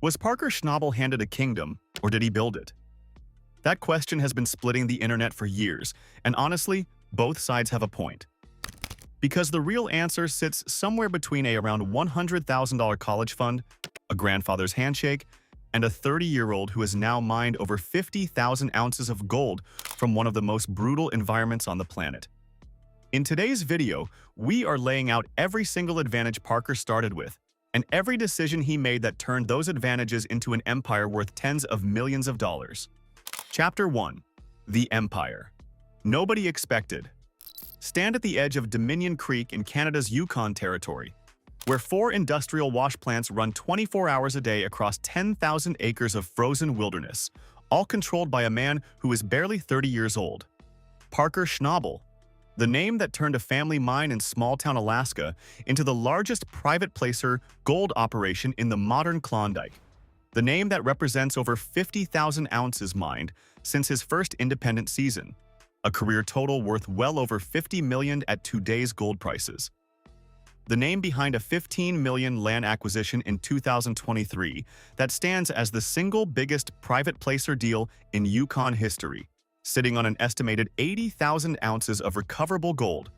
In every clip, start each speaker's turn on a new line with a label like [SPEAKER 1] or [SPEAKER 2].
[SPEAKER 1] Was Parker Schnabel handed a kingdom, or did he build it? That question has been splitting the internet for years, and honestly, both sides have a point. Because the real answer sits somewhere between a around $100,000 college fund, a grandfather's handshake, and a 30-year-old who has now mined over 50,000 ounces of gold from one of the most brutal environments on the planet. In today's video, we are laying out every single advantage Parker started with, and every decision he made that turned those advantages into an empire worth tens of millions of dollars. Chapter 1. The Empire. Nobody expected. Stand at the edge of Dominion Creek in Canada's Yukon territory, where 4 industrial wash plants run 24 hours a day across 10,000 acres of frozen wilderness, all controlled by a man who is barely 30 years old. Parker Schnabel, the name that turned a family mine in small-town Alaska into the largest private placer gold operation in the modern Klondike. The name that represents over 50,000 ounces mined since his first independent season, a career total worth well over $50 million at today's gold prices. The name behind a $15 million land acquisition in 2023 that stands as the single biggest private placer deal in Yukon history, sitting on an estimated 80,000 ounces of recoverable gold,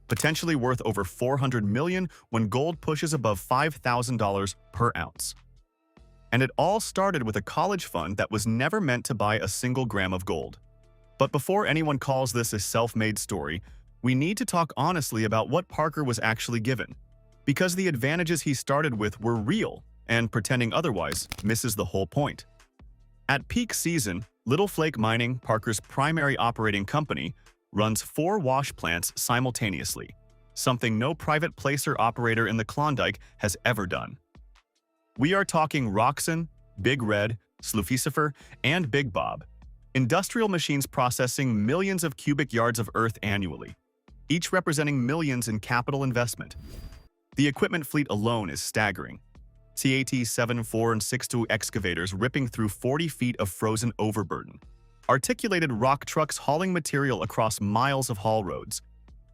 [SPEAKER 1] potentially worth over $400 million when gold pushes above $5,000 per ounce. And it all started with a college fund that was never meant to buy a single gram of gold. But before anyone calls this a self-made story, we need to talk honestly about what Parker was actually given, because the advantages he started with were real, and pretending otherwise misses the whole point. At peak season, Flake Mining, Parker's primary operating company, runs 4 wash plants simultaneously, something no private placer operator in the Klondike has ever done. We are talking Roxon, Big Red, Sluicifer, and Big Bob, industrial machines processing millions of cubic yards of earth annually, each representing millions in capital investment. The equipment fleet alone is staggering. TAT 7, 4, and 6-2 excavators ripping through 40 feet of frozen overburden, articulated rock trucks hauling material across miles of haul roads,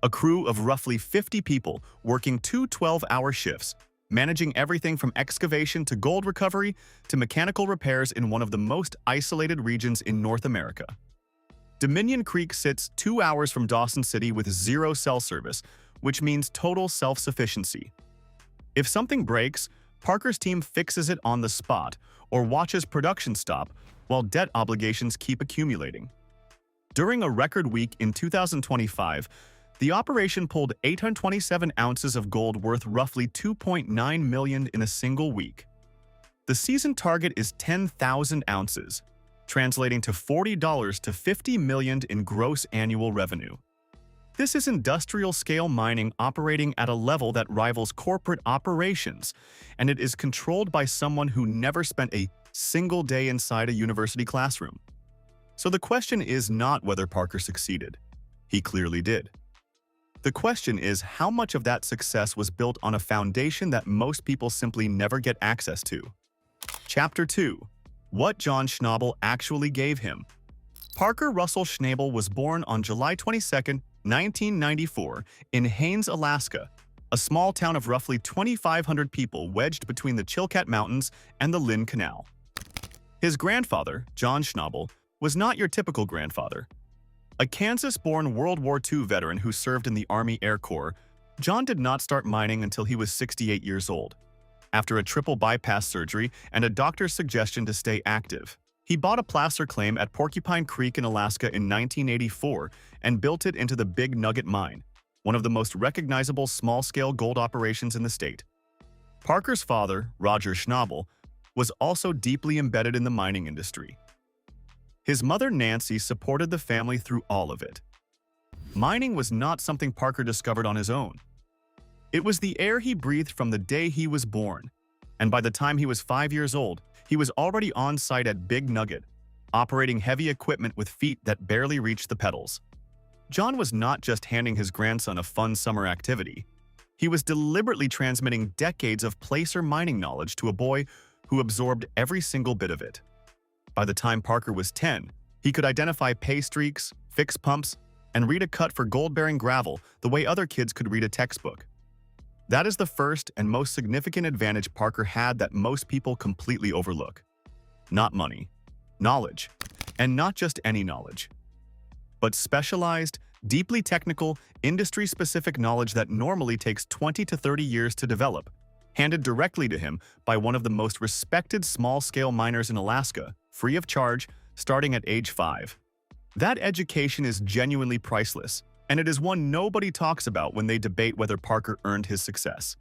[SPEAKER 1] a crew of roughly 50 people working 2 12-hour shifts, managing everything from excavation to gold recovery to mechanical repairs in one of the most isolated regions in North America. Dominion Creek sits 2 hours from Dawson City with 0 cell service, which means total self-sufficiency. If something breaks, Parker's team fixes it on the spot or watches production stop while debt obligations keep accumulating. During a record week in 2025, the operation pulled 827 ounces of gold worth roughly $2.9 million in a single week. The season target is 10,000 ounces, translating to $40 to $50 million in gross annual revenue. This is industrial-scale mining operating at a level that rivals corporate operations, and it is controlled by someone who never spent a single day inside a university classroom. So the question is not whether Parker succeeded. He clearly did. The question is how much of that success was built on a foundation that most people simply never get access to. Chapter 2. What John Schnabel actually gave him. Parker Russell Schnabel was born on July 22, 1994, in Haines, Alaska, a small town of roughly 2,500 people wedged between the Chilkat Mountains and the Lynn Canal. His grandfather, John Schnabel, was not your typical grandfather. A Kansas-born World War II veteran who served in the Army Air Corps, John did not start mining until he was 68 years old. After a triple bypass surgery and a doctor's suggestion to stay active, he bought a placer claim at Porcupine Creek in Alaska in 1984 and built it into the Big Nugget Mine, one of the most recognizable small-scale gold operations in the state. Parker's father, Roger Schnabel, was also deeply embedded in the mining industry. His mother, Nancy, supported the family through all of it. Mining was not something Parker discovered on his own. It was the air he breathed from the day he was born, and by the time he was 5 years old, he was already on site at Big Nugget, operating heavy equipment with feet that barely reached the pedals. John was not just handing his grandson a fun summer activity. He was deliberately transmitting decades of placer mining knowledge to a boy who absorbed every single bit of it. By the time Parker was 10, he could identify pay streaks, fix pumps, and read a cut for gold-bearing gravel the way other kids could read a textbook. That is the first and most significant advantage Parker had that most people completely overlook. Not money, knowledge, and not just any knowledge, but specialized, deeply technical, industry-specific knowledge that normally takes 20 to 30 years to develop, handed directly to him by one of the most respected small-scale miners in Alaska, free of charge, starting at age 5. That education is genuinely priceless, and it is one nobody talks about when they debate whether Parker earned his success.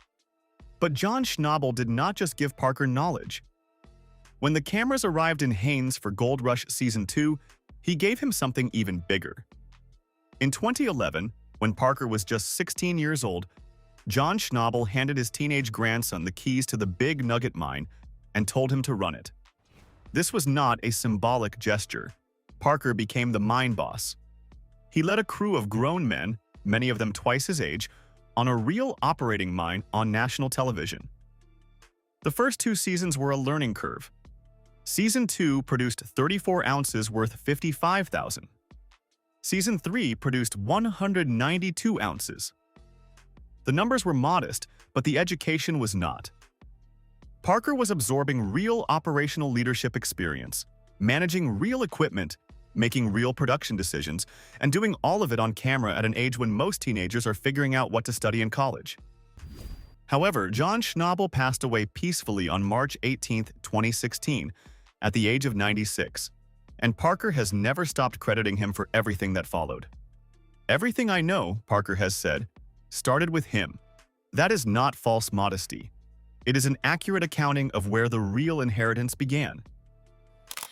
[SPEAKER 1] But John Schnabel did not just give Parker knowledge. When the cameras arrived in Haines for Gold Rush Season 2, he gave him something even bigger. In 2011, when Parker was just 16 years old, John Schnabel handed his teenage grandson the keys to the Big Nugget Mine and told him to run it. This was not a symbolic gesture. Parker became the mine boss. He led a crew of grown men, many of them twice his age, on a real operating mine on national television. The first 2 seasons were a learning curve. Season 2 produced 34 ounces worth $55,000. Season 3 produced 192 ounces. The numbers were modest, but the education was not. Parker was absorbing real operational leadership experience, managing real equipment, making real production decisions, and doing all of it on camera at an age when most teenagers are figuring out what to study in college. However, John Schnabel passed away peacefully on March 18, 2016, at the age of 96, and Parker has never stopped crediting him for everything that followed. "Everything I know," Parker has said, "started with him." That is not false modesty. It is an accurate accounting of where the real inheritance began.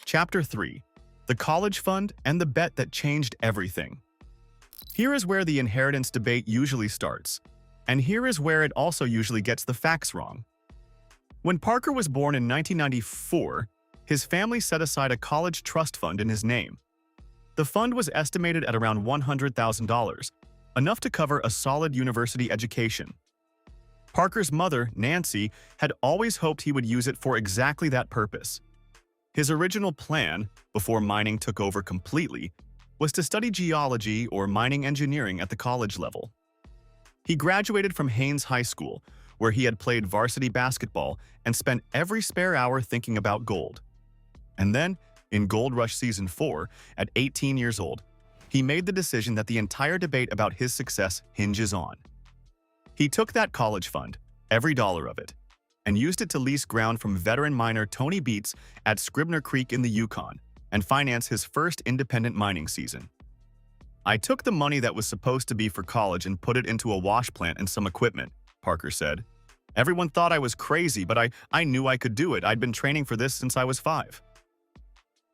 [SPEAKER 1] Chapter 3: The College Fund and the Bet That Changed Everything. Here is where the inheritance debate usually starts, and here is where it also usually gets the facts wrong. When Parker was born in 1994, his family set aside a college trust fund in his name. The fund was estimated at around $100,000, enough to cover a solid university education. Parker's mother, Nancy, had always hoped he would use it for exactly that purpose. His original plan, before mining took over completely, was to study geology or mining engineering at the college level. He graduated from Haines High School, where he had played varsity basketball and spent every spare hour thinking about gold. And then, in Gold Rush Season 4, at 18 years old, he made the decision that the entire debate about his success hinges on. He took that college fund, every dollar of it, and used it to lease ground from veteran miner Tony Beats at Scribner Creek in the Yukon and finance his first independent mining season. "I took the money that was supposed to be for college and put it into a wash plant and some equipment," Parker said. "Everyone thought I was crazy, but I knew I could do it. I'd been training for this since I was 5.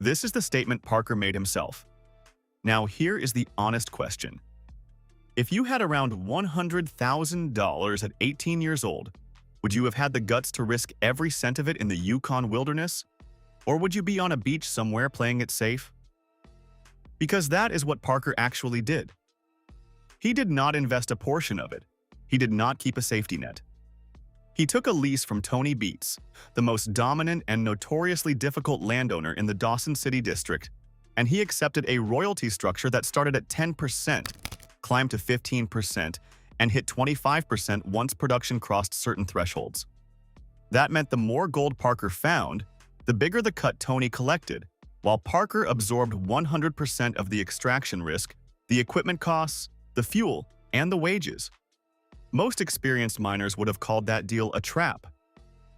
[SPEAKER 1] This is the statement Parker made himself. Now here is the honest question. If you had around $100,000 at 18 years old, would you have had the guts to risk every cent of it in the Yukon wilderness? Or would you be on a beach somewhere playing it safe? Because that is what Parker actually did. He did not invest a portion of it. He did not keep a safety net. He took a lease from Tony Beats, the most dominant and notoriously difficult landowner in the Dawson City district, and he accepted a royalty structure that started at 10%, climbed to 15%, and hit 25% once production crossed certain thresholds. That meant the more gold Parker found, the bigger the cut Tony collected, while Parker absorbed 100% of the extraction risk, the equipment costs, the fuel, and the wages. Most experienced miners would have called that deal a trap.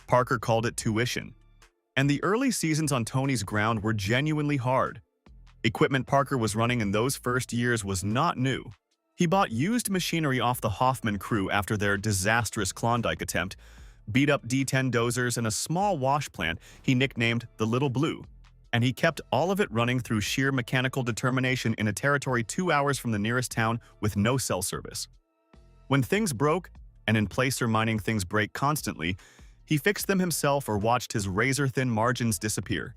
[SPEAKER 1] Parker called it tuition. And the early seasons on Tony's ground were genuinely hard. Equipment Parker was running in those first years was not new. He bought used machinery off the Hoffman crew after their disastrous Klondike attempt, beat up D10 dozers and a small wash plant he nicknamed the Little Blue, and he kept all of it running through sheer mechanical determination in a territory 2 hours from the nearest town with no cell service. When things broke, and in placer mining things break constantly, he fixed them himself or watched his razor-thin margins disappear.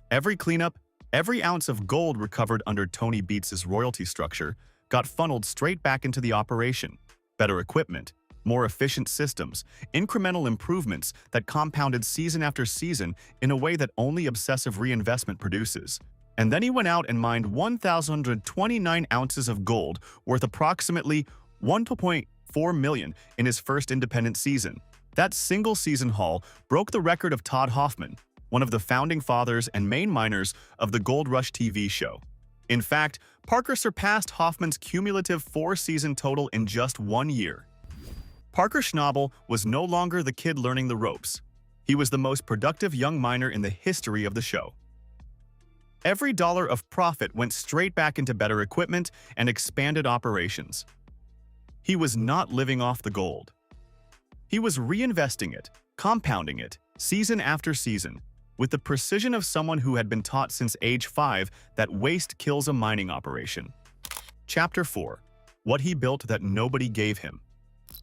[SPEAKER 1] Every cleanup, every ounce of gold recovered under Tony Beats' royalty structure got funneled straight back into the operation. Better equipment, more efficient systems, incremental improvements that compounded season after season in a way that only obsessive reinvestment produces. And then he went out and mined 1,029 ounces of gold worth approximately $4 million in his first independent season. That single-season haul broke the record of Todd Hoffman, one of the founding fathers and main miners of the Gold Rush TV show. In fact, Parker surpassed Hoffman's cumulative 4-season total in just 1 year. Parker Schnabel was no longer the kid learning the ropes. He was the most productive young miner in the history of the show. Every dollar of profit went straight back into better equipment and expanded operations. He was not living off the gold. He was reinvesting it, compounding it, season after season, with the precision of someone who had been taught since age 5 that waste kills a mining operation. Chapter 4. What he built that nobody gave him.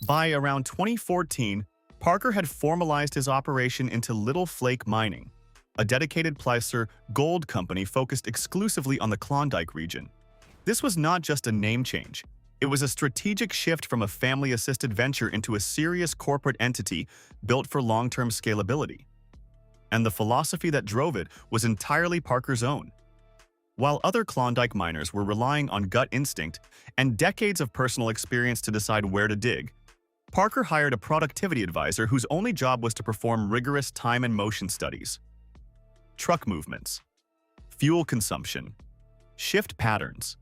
[SPEAKER 1] By around 2014, Parker had formalized his operation into Little Flake Mining, a dedicated placer gold company focused exclusively on the Klondike region. This was not just a name change. It was a strategic shift from a family-assisted venture into a serious corporate entity built for long-term scalability. And the philosophy that drove it was entirely Parker's own. While other Klondike miners were relying on gut instinct and decades of personal experience to decide where to dig, Parker hired a productivity advisor whose only job was to perform rigorous time and motion studies. Truck movements, fuel consumption, shift patterns,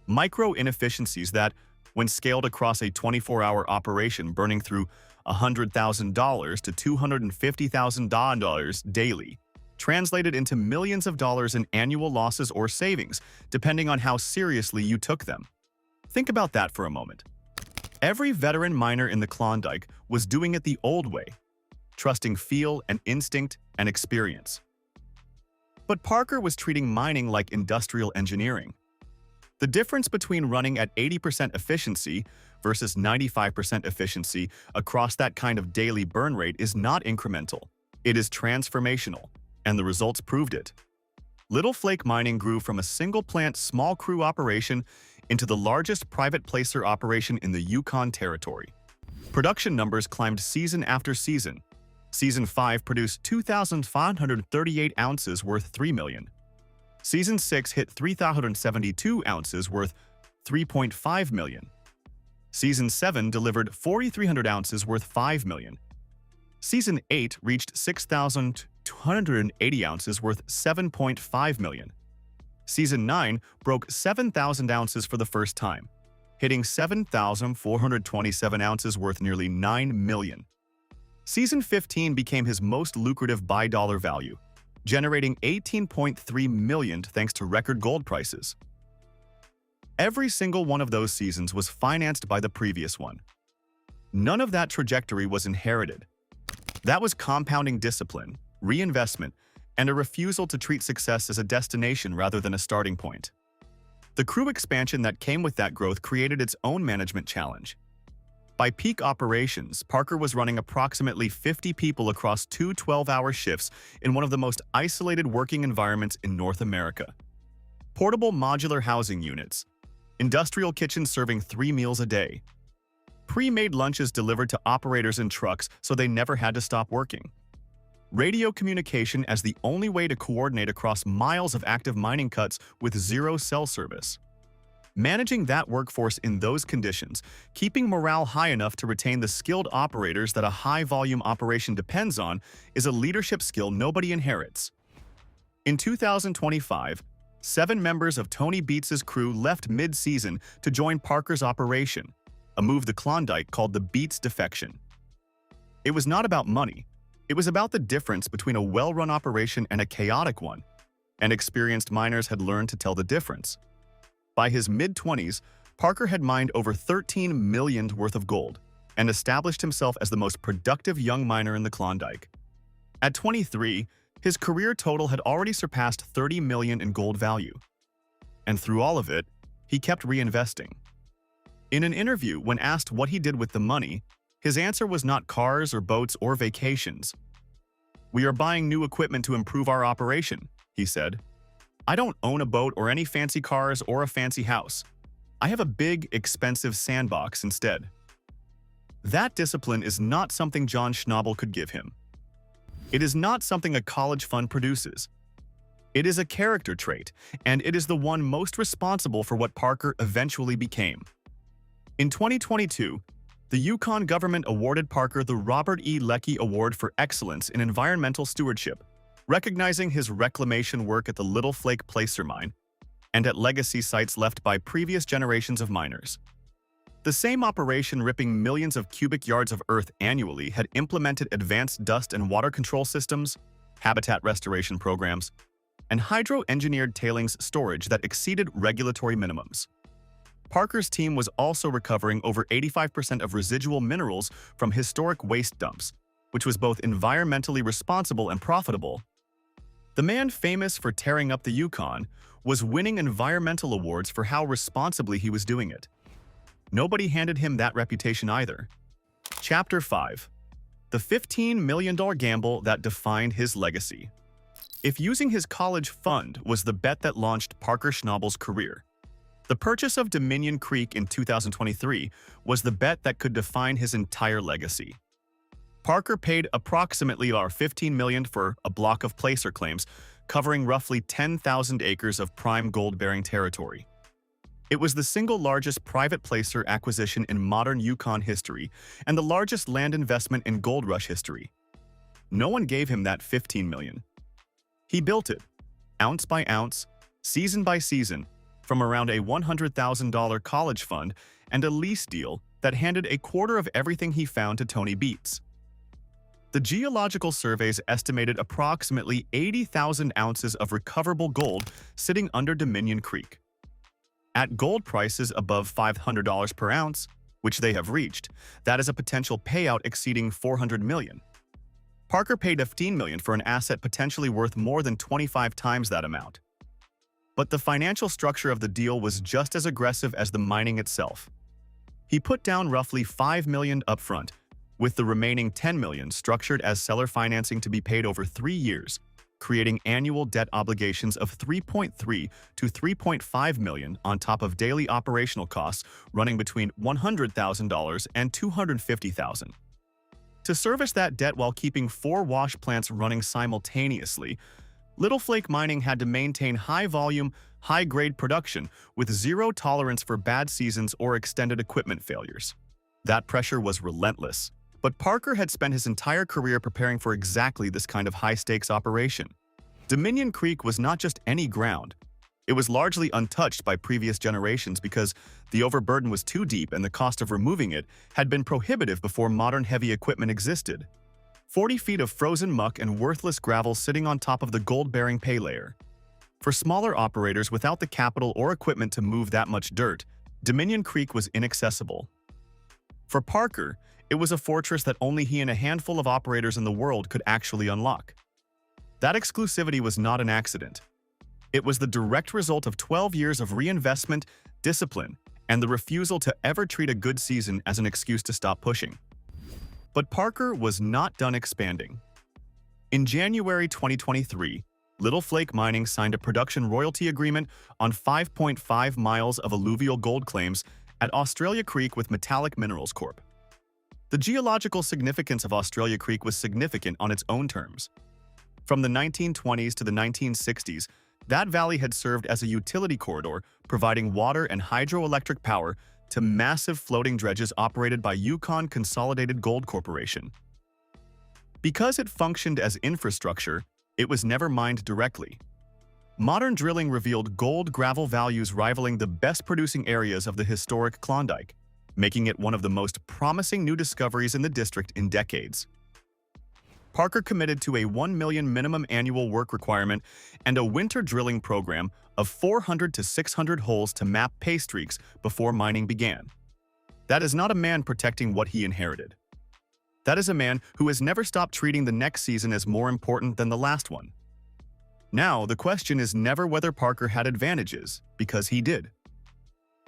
[SPEAKER 1] micro inefficiencies that, when scaled across a 24-hour operation burning through $100,000 to $250,000 daily, translated into millions of dollars in annual losses or savings, depending on how seriously you took them. Think about that for a moment. Every veteran miner in the Klondike was doing it the old way, trusting feel and instinct and experience. But Parker was treating mining like industrial engineering. The difference between running at 80% efficiency versus 95% efficiency across that kind of daily burn rate is not incremental. It is transformational, and the results proved it. Little Flake Mining grew from a single-plant, small-crew operation into the largest private placer operation in the Yukon territory. Production numbers climbed season after season. Season 5 produced 2,538 ounces worth $3 million. Season 6 hit 3,072 ounces worth $3.5 million. Season 7 delivered 4,300 ounces worth $5 million. Season 8 reached 6,280 ounces worth $7.5 million. Season 9 broke 7,000 ounces for the first time, hitting 7,427 ounces worth nearly $9 million. Season 15 became his most lucrative by dollar value, generating $18.3 million thanks to record gold prices. Every single one of those seasons was financed by the previous one. None of that trajectory was inherited. That was compounding discipline, reinvestment, and a refusal to treat success as a destination rather than a starting point. The crew expansion that came with that growth created its own management challenge. By peak operations, Parker was running approximately 50 people across 2 12-hour shifts in one of the most isolated working environments in North America. Portable modular housing units, industrial kitchens serving 3 meals a day, pre-made lunches delivered to operators in trucks so they never had to stop working, radio communication as the only way to coordinate across miles of active mining cuts with zero cell service. Managing that workforce in those conditions, keeping morale high enough to retain the skilled operators that a high-volume operation depends on, is a leadership skill nobody inherits. In 2025, 7 members of Tony Beats's crew left mid-season to join Parker's operation, a move the Klondike called the Beats defection. It was not about money. It was about the difference between a well-run operation and a chaotic one, and experienced miners had learned to tell the difference. By his mid-20s, Parker had mined over $13 million worth of gold and established himself as the most productive young miner in the Klondike. At 23, his career total had already surpassed $30 million in gold value. And through all of it, he kept reinvesting. In an interview, when asked what he did with the money, his answer was not cars or boats or vacations. "We are buying new equipment to improve our operation," he said. "I don't own a boat or any fancy cars or a fancy house. I have a big, expensive sandbox instead." That discipline is not something John Schnabel could give him. It is not something a college fund produces. It is a character trait, and it is the one most responsible for what Parker eventually became. In 2022, The Yukon government awarded Parker the Robert E. Leckie Award for Excellence in Environmental Stewardship, recognizing his reclamation work at the Little Flake Placer mine and at legacy sites left by previous generations of miners. The same operation, ripping millions of cubic yards of earth annually, had implemented advanced dust and water control systems, habitat restoration programs, and hydro-engineered tailings storage that exceeded regulatory minimums. Parker's team was also recovering over 85% of residual minerals from historic waste dumps, which was both environmentally responsible and profitable. The man famous for tearing up the Yukon was winning environmental awards for how responsibly he was doing it. Nobody handed him that reputation either. Chapter 5. The $15 million gamble that defined his legacy. If using his college fund was the bet that launched Parker Schnabel's career, the purchase of Dominion Creek in 2023 was the bet that could define his entire legacy. Parker paid approximately $15 million for a block of placer claims, covering roughly 10,000 acres of prime gold-bearing territory. It was the single largest private placer acquisition in modern Yukon history and the largest land investment in gold rush history. No one gave him that $15 million. He built it, ounce by ounce, season by season, from around a $100,000 college fund and a lease deal that handed a quarter of everything he found to Tony Beats. The geological surveys estimated approximately 80,000 ounces of recoverable gold sitting under Dominion Creek. At gold prices above $500 per ounce, which they have reached, that is a potential payout exceeding $400 million. Parker paid $15 million for an asset potentially worth more than 25 times that amount. But the financial structure of the deal was just as aggressive as the mining itself. He put down roughly $5 million upfront, with the remaining $10 million structured as seller financing to be paid over 3 years, creating annual debt obligations of $3.3 to $3.5 million on top of daily operational costs running between $100,000 and $250,000. To service that debt while keeping 4 wash plants running simultaneously, Little Flake Mining had to maintain high-volume, high-grade production with zero tolerance for bad seasons or extended equipment failures. That pressure was relentless. But Parker had spent his entire career preparing for exactly this kind of high-stakes operation. Dominion Creek was not just any ground. It was largely untouched by previous generations because the overburden was too deep and the cost of removing it had been prohibitive before modern heavy equipment existed. 40 feet of frozen muck and worthless gravel sitting on top of the gold-bearing pay layer. For smaller operators without the capital or equipment to move that much dirt, Dominion Creek was inaccessible. For Parker, it was a fortress that only he and a handful of operators in the world could actually unlock. That exclusivity was not an accident. It was the direct result of 12 years of reinvestment, discipline, and the refusal to ever treat a good season as an excuse to stop pushing. But Parker was not done expanding. In January 2023, Little Flake Mining signed a production royalty agreement on 5.5 miles of alluvial gold claims at Australia Creek with Metallic Minerals Corp. The geological significance of Australia Creek was significant on its own terms. From the 1920s to the 1960s, that valley had served as a utility corridor, providing water and hydroelectric power to massive floating dredges operated by Yukon Consolidated Gold Corporation. Because it functioned as infrastructure, it was never mined directly. Modern drilling revealed gold-gravel values rivaling the best-producing areas of the historic Klondike, making it one of the most promising new discoveries in the district in decades. Parker committed to a $1 million minimum annual work requirement and a winter drilling program of 400 to 600 holes to map pay streaks before mining began. That is not a man protecting what he inherited. That is a man who has never stopped treating the next season as more important than the last one. Now, the question is never whether Parker had advantages, because he did.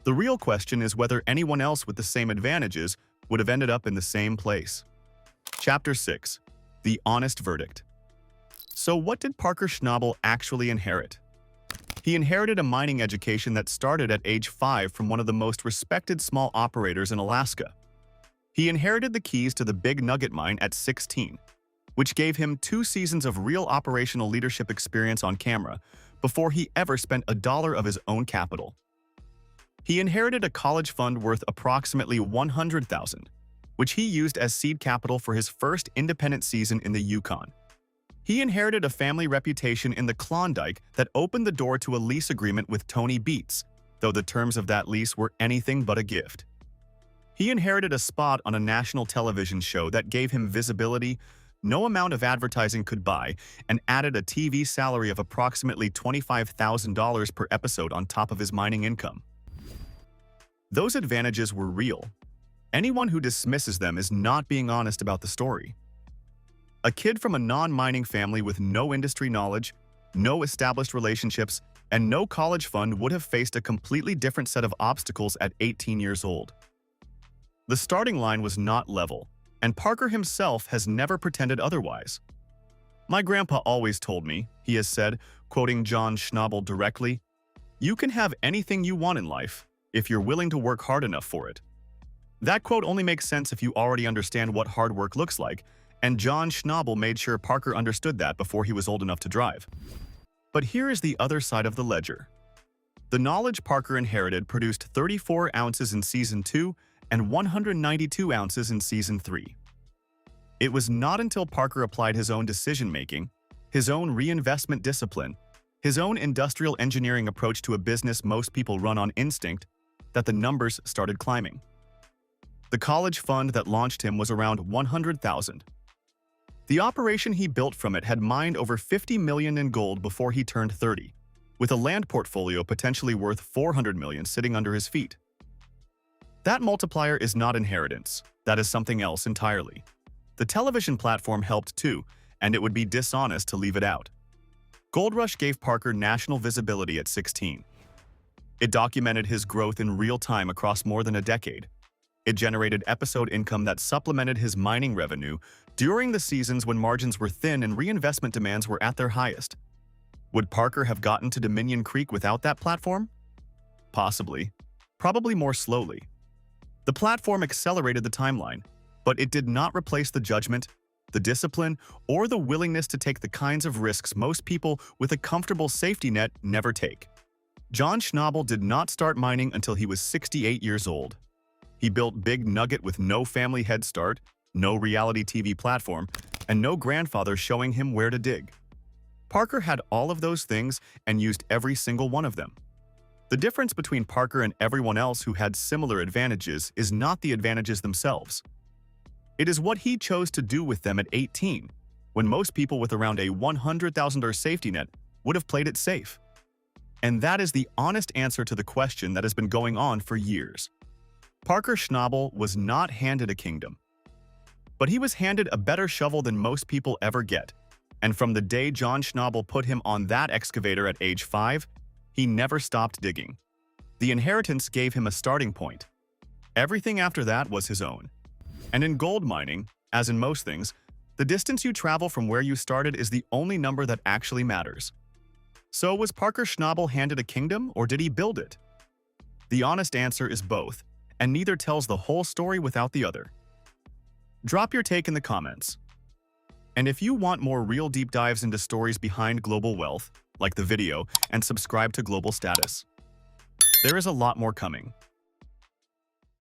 [SPEAKER 1] The real question is whether anyone else with the same advantages would have ended up in the same place. Chapter 6. The Honest Verdict. So what did Parker Schnabel actually inherit? He inherited a mining education that started at age 5 from one of the most respected small operators in Alaska. He inherited the keys to the Big Nugget Mine at 16, which gave him 2 seasons of real operational leadership experience on camera before he ever spent a dollar of his own capital. He inherited a college fund worth approximately $100,000, which he used as seed capital for his first independent season in the Yukon. He inherited a family reputation in the Klondike that opened the door to a lease agreement with Tony Beats, though the terms of that lease were anything but a gift. He inherited a spot on a national television show that gave him visibility no amount of advertising could buy, and added a TV salary of approximately $25,000 per episode on top of his mining income. Those advantages were real. Anyone who dismisses them is not being honest about the story. A kid from a non-mining family with no industry knowledge, no established relationships, and no college fund would have faced a completely different set of obstacles at 18 years old. The starting line was not level, and Parker himself has never pretended otherwise. "My grandpa always told me," he has said, quoting John Schnabel directly, "You can have anything you want in life if you're willing to work hard enough for it." That quote only makes sense if you already understand what hard work looks like, and John Schnabel made sure Parker understood that before he was old enough to drive. But here is the other side of the ledger. The knowledge Parker inherited produced 34 ounces in Season 2 and 192 ounces in Season 3. It was not until Parker applied his own decision-making, his own reinvestment discipline, his own industrial engineering approach to a business most people run on instinct, that the numbers started climbing. The college fund that launched him was around $100,000. The operation he built from it had mined over $50 million in gold before he turned 30, with a land portfolio potentially worth $400 million sitting under his feet. That multiplier is not inheritance. That is something else entirely. The television platform helped too, and it would be dishonest to leave it out. Gold Rush gave Parker national visibility at 16. It documented his growth in real time across more than a decade. It generated episode income that supplemented his mining revenue during the seasons when margins were thin and reinvestment demands were at their highest. Would Parker have gotten to Dominion Creek without that platform? Possibly. Probably more slowly. The platform accelerated the timeline, but it did not replace the judgment, the discipline, or the willingness to take the kinds of risks most people with a comfortable safety net never take. John Schnabel did not start mining until he was 68 years old. He built Big Nugget with no family head start, no reality TV platform, and no grandfather showing him where to dig. Parker had all of those things and used every single one of them. The difference between Parker and everyone else who had similar advantages is not the advantages themselves. It is what he chose to do with them at 18, when most people with around a $100,000 safety net would have played it safe. And that is the honest answer to the question that has been going on for years. Parker Schnabel was not handed a kingdom. But he was handed a better shovel than most people ever get, and from the day John Schnabel put him on that excavator at age 5, he never stopped digging. The inheritance gave him a starting point. Everything after that was his own. And in gold mining, as in most things, the distance you travel from where you started is the only number that actually matters. So was Parker Schnabel handed a kingdom, or did he build it? The honest answer is both, and neither tells the whole story without the other. Drop your take in the comments. And if you want more real deep dives into stories behind global wealth, like the video and subscribe to Global Status. There is a lot more coming.